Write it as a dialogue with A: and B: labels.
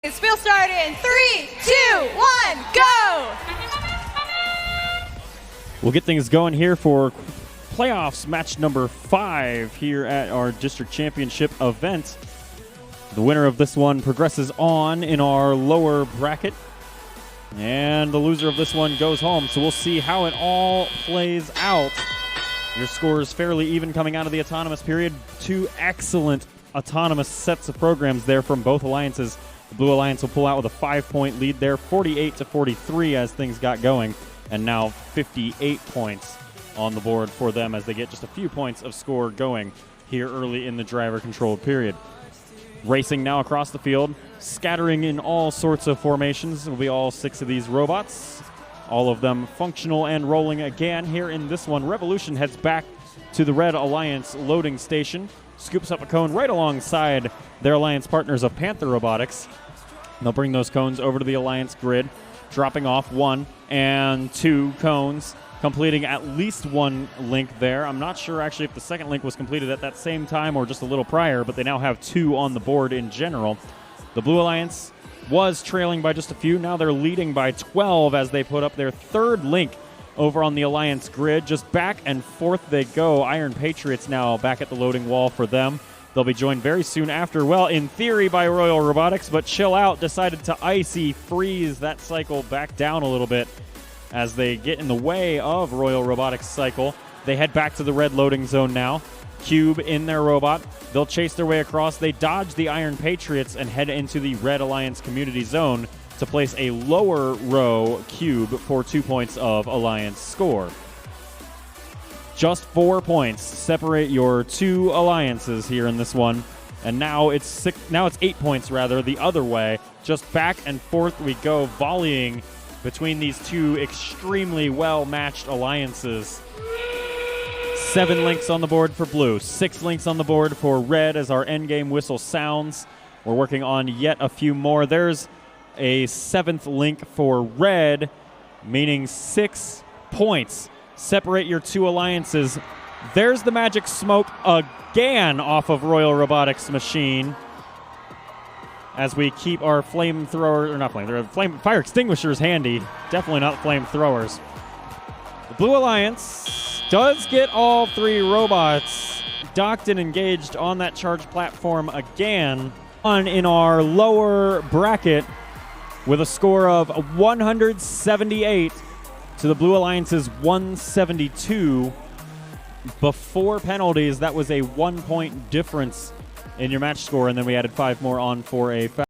A: We'll start in 3, 2, 1, go!
B: We'll get things going here for playoffs match number 5 here at our district championship event. The winner of this one progresses on in our lower bracket, and the loser of this one goes home. So we'll see how it all plays out. Your score is fairly even coming out of the autonomous period. 2 excellent autonomous sets of programs there from both alliances. The Blue Alliance will pull out with a 5-point lead there, 48-43 as things got going, and now 58 points on the board for them as they get just a few points of score going here early in the driver-controlled period. Racing now across the field, scattering in all sorts of formations. Will be all 6 of these robots, all of them functional and rolling again here in this one. Revolution heads back to the Red Alliance loading station, scoops up a cone right alongside their alliance partners of Panther Robotics. And they'll bring those cones over to the alliance grid, dropping off 1 and 2 cones, completing at least 1 link there. I'm not sure actually if the second link was completed at that same time or just a little prior, but they now have 2 on the board in general. The Blue Alliance was trailing by just a few. Now they're leading by 12 as they put up their 3rd link over on the alliance grid. Just back and forth they go. Iron Patriots now back at the loading wall for them. They'll be joined very soon after, well, in theory by Royal Robotics, but Chill Out decided to icy freeze that cycle back down a little bit as they get in the way of Royal Robotics' cycle. They head back to the red loading zone now. Cube in their robot. They'll chase their way across. They dodge the Iron Patriots and head into the Red Alliance community zone to place a lower row cube for 2 points of Alliance score. Just 4 points separate your 2 alliances here in this one, and now it's 8 points rather the other way. Just back and forth we go, volleying between these 2 extremely well-matched alliances. 7 links on the board for blue, 6 links on the board for red as our endgame whistle sounds. We're working on yet a few more. There's a 7th link for red, meaning 6 points separate your 2 alliances. There's the magic smoke again off of Royal Robotics' machine as we keep our flamethrower, or not flamethrower, fire extinguishers handy. Definitely not flamethrowers. The Blue Alliance does get all 3 robots docked and engaged on that charge platform again. On in our lower bracket with a score of 178 to the Blue Alliance's 172. Before penalties, that was a 1-point difference in your match score, and then we added 5 more on for a foul.